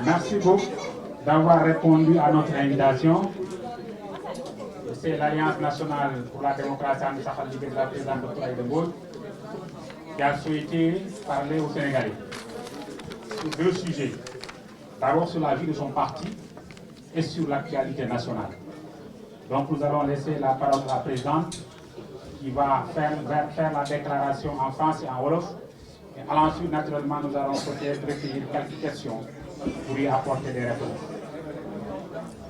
Merci beaucoup d'avoir répondu à notre invitation. C'est l'Alliance nationale pour la démocratie and Sakhal Ligué de la présidente Dr Aïda Mbodj qui a souhaité parler aux Sénégalais sur deux sujets. D'abord sur la vie de son parti et sur l'actualité nationale. Donc nous allons laisser la parole à la présidente qui va faire la déclaration en français et en wolof. Et ensuite, naturellement, nous allons peut-être recueillir quelques questions pour y apporter des réponses.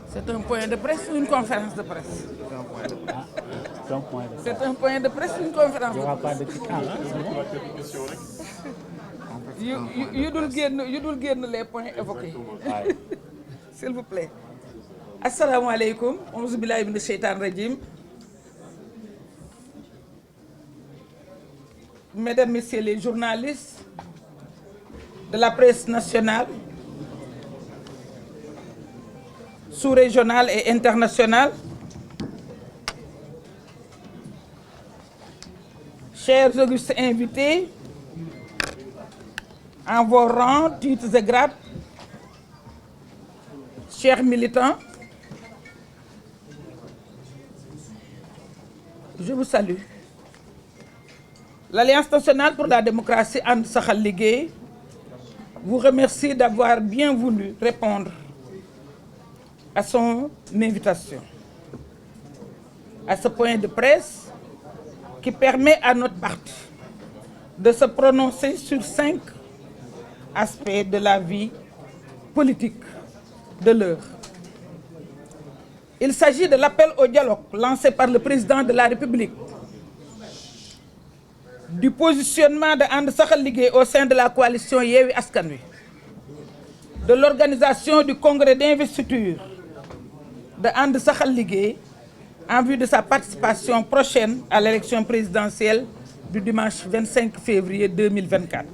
C'est un point de presse ou une conférence de presse? C'est un point de presse ou une conférence de presse? You dul génn les points évoqués. S'il vous plaît. Assalamu alaikum. Auzu billahi minash shaitanir rajim. Mesdames, Messieurs les journalistes de la presse nationale, sous-régionale et internationale, chers augustes invités, en vos rangs, titres et grades, chers militants, je vous salue. L'Alliance nationale pour la démocratie and Sakhal Ligué vous remercie d'avoir bien voulu répondre à son invitation. À ce point de presse qui permet à notre parti de se prononcer sur 5 aspects de la vie politique de l'heure. Il s'agit de l'appel au dialogue lancé par le président de la République, du positionnement de And Sakhal Ligué au sein de la coalition Yewwi Askan Wi, de l'organisation du congrès d'investiture de And Sakhal Ligué en vue de sa participation prochaine à l'élection présidentielle du dimanche 25 février 2024.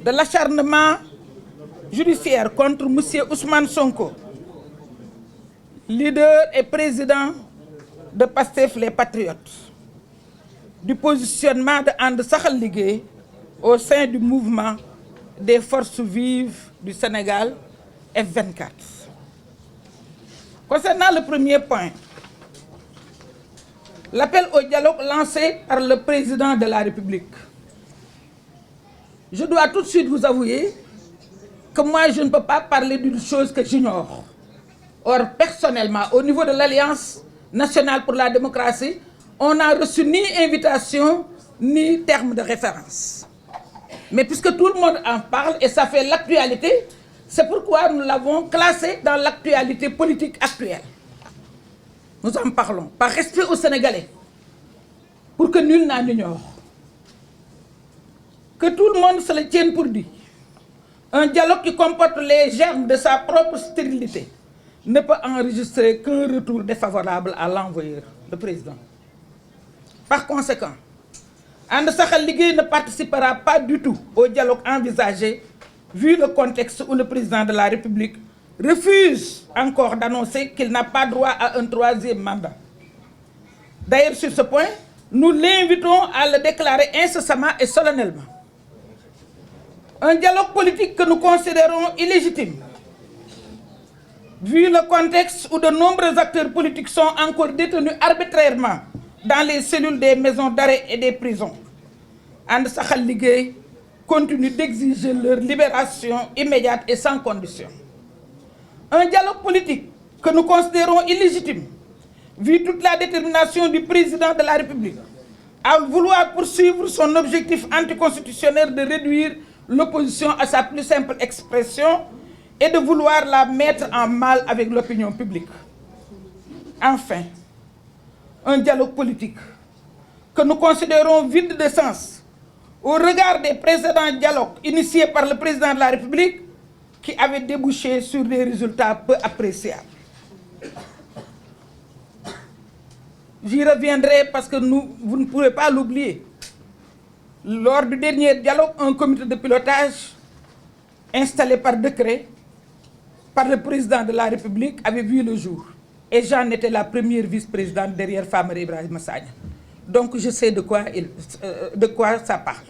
De l'acharnement judiciaire contre M. Ousmane Sonko, leader et président de Pastef les Patriotes, du positionnement de And Sakhal Ligué au sein du mouvement des forces vives du Sénégal, F24. Concernant le premier point, l'appel au dialogue lancé par le président de la République. Je dois tout de suite vous avouer que moi, je ne peux pas parler d'une chose que j'ignore. Or, personnellement, au niveau de l'Alliance nationale pour la démocratie, on n'a reçu ni invitation, ni terme de référence. Mais puisque tout le monde en parle et ça fait l'actualité, c'est pourquoi nous l'avons classé dans l'actualité politique actuelle. Nous en parlons, par respect aux Sénégalais, pour que nul n'en ignore. Que tout le monde se le tienne pour dit. Un dialogue qui comporte les germes de sa propre stérilité ne peut enregistrer qu'un retour défavorable à l'envoyeur, le président. Par conséquent, And Sakhal Ligué ne participera pas du tout au dialogue envisagé, vu le contexte où le président de la République refuse encore d'annoncer qu'il n'a pas droit à un 3e mandat. D'ailleurs, sur ce point, nous l'invitons à le déclarer incessamment et solennellement. Un dialogue politique que nous considérons illégitime, vu le contexte où de nombreux acteurs politiques sont encore détenus arbitrairement dans les cellules des maisons d'arrêt et des prisons. And Sakhal Ligué continue d'exiger leur libération immédiate et sans condition. Un dialogue politique que nous considérons illégitime, vu toute la détermination du président de la République à vouloir poursuivre son objectif anticonstitutionnel de réduire l'opposition à sa plus simple expression et de vouloir la mettre en mal avec l'opinion publique. Enfin, un dialogue politique que nous considérons vide de sens au regard des précédents dialogues initiés par le président de la République qui avaient débouché sur des résultats peu appréciables. J'y reviendrai parce que vous ne pourrez pas l'oublier. Lors du dernier dialogue, un comité de pilotage installé par décret par le président de la République avait vu le jour. Et j'en étais la première vice-présidente derrière Famara Ibrahima Sagna. Donc je sais de quoi ça parle.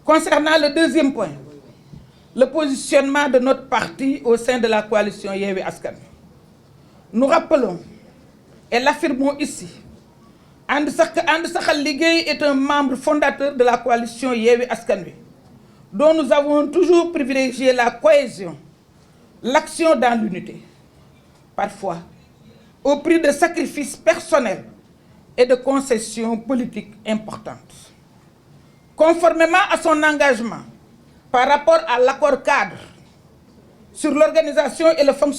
Concernant le deuxième point, le positionnement de notre parti au sein de la coalition Yewwi Askan Wi. Nous rappelons et l'affirmons ici, And Saxal Liguey est un membre fondateur de la coalition Yewwi Askan Wi, dont nous avons toujours privilégié la cohésion, l'action dans l'unité, parfois au prix de sacrifices personnels et de concessions politiques importantes. Conformément à son engagement par rapport à l'accord cadre sur l'organisation et le fonctionnement